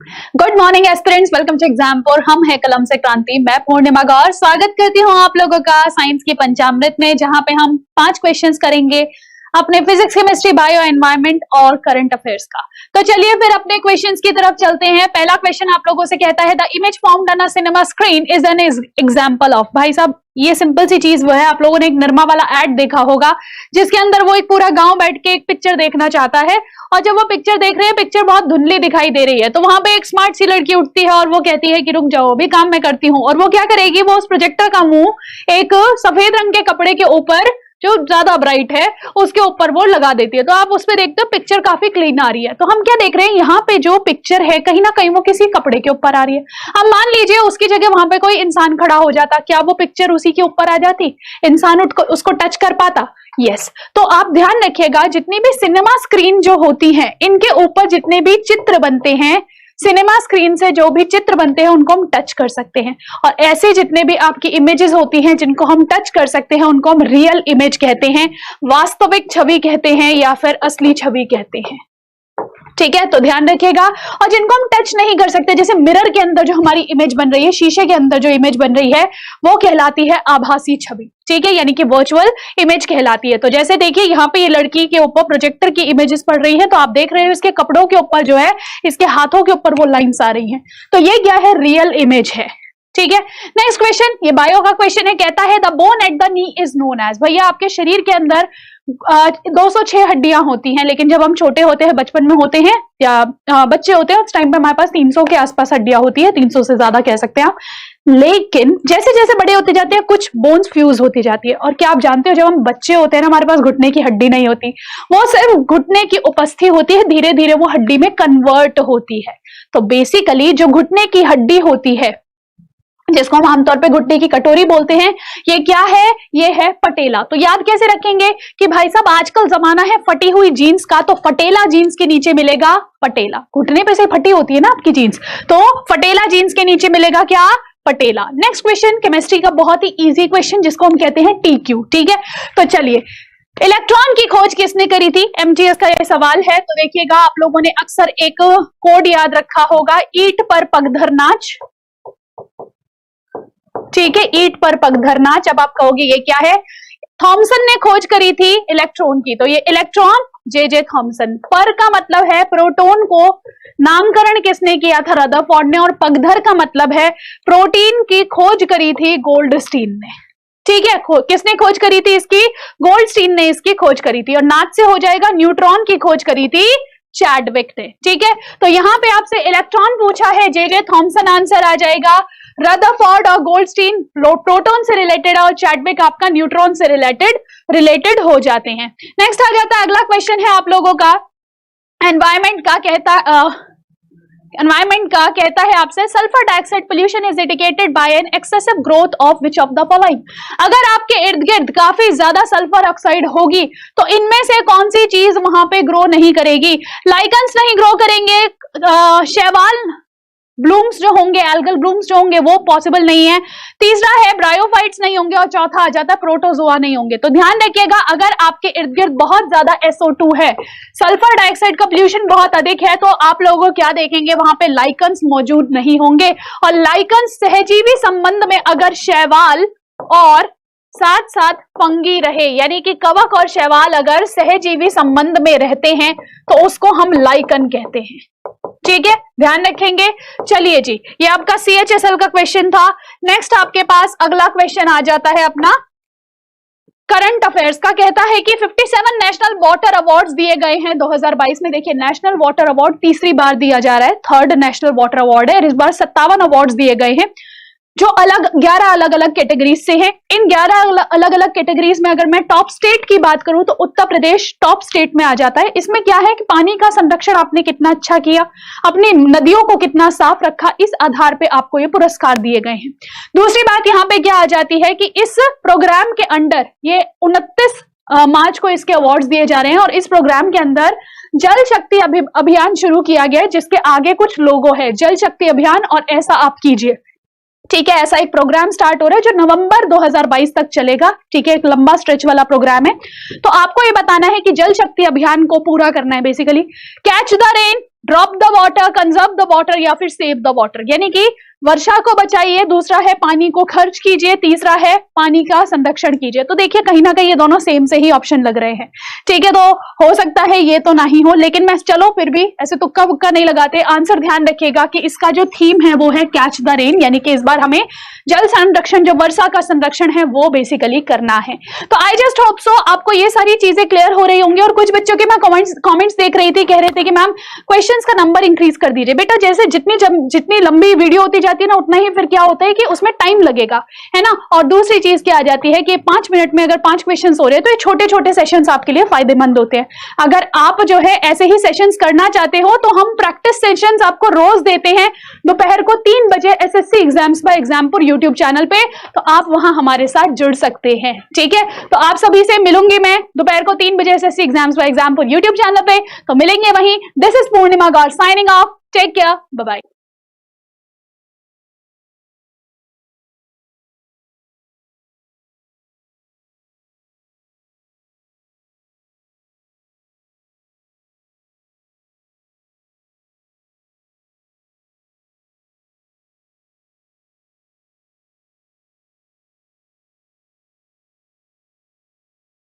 Good morning aspirants, welcome to Exampur. हम है कलम से क्रांति। मैं पूर्णिमा गौर स्वागत करती हूँ आप लोगों का साइंस के पंचामृत में, जहां पे हम 5 क्वेश्चंस करेंगे अपने फिजिक्स, केमिस्ट्री, बायो, एनवायरमेंट और करंट अफेयर्स का। तो चलिए फिर अपने क्वेश्चंस की तरफ चलते हैं। पहला क्वेश्चन आप लोगों से कहता है, the image formed on a cinema screen is an example of. भाई साहब, ये सिंपल सी चीज वो है, आप लोगों ने एक निरमा वाला एड देखा होगा जिसके अंदर वो एक पूरा गांव बैठ के एक पिक्चर देखना चाहता है, और जब वो पिक्चर देख रहे हैं, पिक्चर बहुत धुंधली दिखाई दे रही है, तो वहां पे एक स्मार्ट सी लड़की उठती है और वो कहती है कि रुक जाओ, भी काम मैं करती हूँ। और वो क्या करेगी, वो उस प्रोजेक्टर का मुंह एक सफेद रंग के कपड़े के ऊपर जो ज्यादा ब्राइट है उसके ऊपर वो लगा देती है, तो आप उस पर देखते हो पिक्चर काफी क्लीन आ रही है। तो हम क्या देख रहे हैं, यहाँ पे जो पिक्चर है कहीं ना कहीं वो किसी कपड़े के ऊपर आ रही है। अब मान लीजिए उसकी जगह वहां पे कोई इंसान खड़ा हो जाता, क्या वो पिक्चर उसी के ऊपर आ जाती? इंसान उसको टच कर पाता? यस। तो आप ध्यान रखिएगा, जितनी भी सिनेमा स्क्रीन जो होती है, इनके ऊपर जितने भी चित्र बनते हैं, सिनेमा स्क्रीन से जो भी चित्र बनते हैं उनको हम टच कर सकते हैं। और ऐसे जितने भी आपकी इमेजेस होती हैं जिनको हम टच कर सकते हैं उनको हम रियल इमेज कहते हैं, वास्तविक छवि कहते हैं, या फिर असली छवि कहते हैं। ठीक है, तो ध्यान रखिएगा। और जिनको हम टच नहीं कर सकते, जैसे मिरर के अंदर जो हमारी इमेज बन रही है, शीशे के अंदर जो इमेज बन रही है, वो कहलाती है आभासी छवि। ठीक है, यानी कि वर्चुअल इमेज कहलाती है। तो जैसे देखिए यहाँ पे ये लड़की के ऊपर प्रोजेक्टर की इमेजेस पड़ रही है, तो आप देख रहे हो इसके कपड़ों के ऊपर जो है, इसके हाथों के ऊपर वो लाइंस आ रही हैं, तो ये क्या है, रियल इमेज है। ठीक है, नेक्स्ट क्वेश्चन, ये बायो का क्वेश्चन है, कहता है the bone at the knee is known as. भैया, आपके शरीर के अंदर 206 हड्डियां होती हैं, लेकिन जब हम छोटे होते हैं, बचपन में होते हैं या बच्चे होते हैं, उस टाइम पे हमारे पास 300 के आसपास हड्डियां होती है, 300 से ज्यादा कह सकते हैं आप। लेकिन जैसे जैसे बड़े होते जाते हैं, कुछ बोन्स फ्यूज होती जाती है। और क्या आप जानते हो, जब हम बच्चे होते हैं ना, हमारे पास घुटने की हड्डी नहीं होती, वो सिर्फ घुटने की उपस्थिति होती है, धीरे धीरे वो हड्डी में कन्वर्ट होती है। तो बेसिकली जो घुटने की हड्डी होती है, जिसको हम आमतौर पे घुटने की कटोरी बोलते हैं, ये क्या है, ये है पटेला। तो याद कैसे रखेंगे कि भाई साहब आजकल जमाना है फटी हुई जीन्स का, तो फटेला जीन्स के नीचे मिलेगा पटेला। घुटने पे से फटी होती है ना आपकी जीन्स, तो फटेला जीन्स के नीचे मिलेगा क्या, पटेला। नेक्स्ट क्वेश्चन, केमिस्ट्री का बहुत ही इजी क्वेश्चन जिसको हम कहते हैं TQ। ठीक है, तो चलिए, इलेक्ट्रॉन की खोज किसने करी थी? MTS का ये सवाल है। तो देखिएगा, आप लोगों ने अक्सर एक कोड याद रखा होगा, ईंट पर पगधर नाच। ठीक है, ईंट पर पगधर नाच। अब आप कहोगे ये क्या है? थॉमसन ने खोज करी थी इलेक्ट्रॉन की, तो ये इलेक्ट्रॉन J.J. थॉमसन। पर का मतलब है प्रोटॉन को नामकरण किसने किया था? रदरफोर्ड ने। और पगधर का मतलब है प्रोटीन की खोज करी थी गोल्डस्टीन ने। ठीक है, किसने खोज करी थी इसकी? गोल्डस्टीन ने इसकी खोज करी थी। और नाच से हो जाएगा, न्यूट्रॉन की खोज करी थी चैडविक ने। ठीक है, तो यहां पे आपसे इलेक्ट्रॉन पूछा है, J.J. थॉमसन आंसर आ जाएगा। रदरफोर्ड और गोल्डस्टीन प्रोटॉन से रिलेटेड, और चैडविक आपका न्यूट्रॉन से रिलेटेड हो जाते हैं। नेक्स्ट आ जाता है, अगला क्वेश्चन है आप लोगों का एनवायरमेंट का कहता है आपसे, sulphur dioxide pollution is indicated by an excessive growth of which of the following. अगर आपके इर्द गिर्द काफी ज्यादा सल्फर ऑक्साइड होगी, तो इनमें से कौन सी चीज वहां पे ग्रो नहीं करेगी? लाइकन्स नहीं ग्रो करेंगे, शैवाल ब्लूम्स जो होंगे, एल्गल ब्लूम्स जो होंगे, वो पॉसिबल नहीं है। तीसरा है ब्रायोफाइट्स नहीं होंगे, और चौथा आ जाता है प्रोटोजोआ नहीं होंगे। तो ध्यान रखिएगा, अगर आपके इर्द गिर्द बहुत ज्यादा SO2 है, सल्फर डाइऑक्साइड का पोल्यूशन बहुत अधिक है, तो आप लोगों क्या देखेंगे, वहां पे लाइकन्स मौजूद नहीं होंगे। और लाइकन्स सहजीवी संबंध में अगर शैवाल और साथ साथ फंगी रहे, यानी कि कवक और शैवाल अगर सहजीवी संबंध में रहते हैं, तो उसको हम लाइकन कहते हैं। ठीक है, ध्यान रखेंगे। चलिए जी, ये आपका CHSL का क्वेश्चन था। नेक्स्ट आपके पास अगला क्वेश्चन आ जाता है अपना करंट अफेयर्स का। कहता है कि 57 नेशनल वाटर अवार्ड्स दिए गए हैं 2022 में। देखिए, नेशनल वाटर अवार्ड तीसरी बार दिया जा रहा है, 3rd नेशनल वाटर अवार्ड है। इस बार 57 अवार्ड्स दिए गए हैं, जो 11 अलग अलग कैटेगरीज से हैं। इन 11 अलग अलग कैटेगरीज में अगर मैं टॉप स्टेट की बात करूं, तो उत्तर प्रदेश टॉप स्टेट में आ जाता है। इसमें क्या है कि पानी का संरक्षण आपने कितना अच्छा किया, अपनी नदियों को कितना साफ रखा, इस आधार पे आपको ये पुरस्कार दिए गए हैं। दूसरी बात यहाँ पे क्या आ जाती है कि इस प्रोग्राम के अंडर ये 29 मार्च को इसके अवार्ड्स दिए जा रहे हैं, और इस प्रोग्राम के अंदर जल शक्ति अभियान शुरू किया गया है, जिसके आगे कुछ लोगो है, जल शक्ति अभियान और ऐसा आप कीजिए। ठीक है, ऐसा एक प्रोग्राम स्टार्ट हो रहा है जो नवंबर 2022 तक चलेगा। ठीक है, एक लंबा स्ट्रेच वाला प्रोग्राम है। तो आपको ये बताना है कि जल शक्ति अभियान को पूरा करना है। Basically catch the rain, drop the water, conserve the water या फिर सेव द वाटर, यानी कि वर्षा को बचाइए, दूसरा है पानी को खर्च कीजिए, तीसरा है पानी का संरक्षण कीजिए। तो देखिए कहीं ना कहीं ये दोनों सेम से ही ऑप्शन लग रहे हैं, ठीक है। तो हो सकता है ये तो नहीं हो, लेकिन मैं चलो फिर भी ऐसे तुक्का वुक्का नहीं लगाते, आंसर ध्यान रखिएगा कि इसका जो थीम है वो है कैच द रेन, यानी कि इस बार हमें जल संरक्षण, जो वर्षा का संरक्षण है वो बेसिकली करना है। तो आई जस्ट होप सो आपको ये सारी चीजें क्लियर हो रही होंगी। और कुछ बच्चों के मैं कमेंट्स देख रही थी, कह रहे थे कि मैम क्वेश्चंस का नंबर इंक्रीज कर दीजिए। बेटा जैसे जितनी लंबी वीडियो होती जाती है ना, उतना ही फिर क्या होता है कि उसमें टाइम लगेगा, है ना। और दूसरी चीज क्या आ जाती है कि 5 मिनट में अगर 5 क्वेश्चंस हो रहे हैं तो ये छोटे छोटे सेशंस आपके लिए फायदेमंद होते हैं। अगर आप जो है ऐसे ही सेशंस करना चाहते हो तो हम प्रैक्टिस सेशंस आपको रोज देते हैं दोपहर को 3 बजे SSC exams by Exampur YouTube channel पे, तो आप वहां हमारे साथ जुड़ सकते हैं, ठीक है। तो आप सभी से मिलूंगी मैं दोपहर को 3 बजे SSC exams by Exampur YouTube channel पे, तो मिलेंगे वहीं। This is Purnima Gaur signing off, take care, bye bye.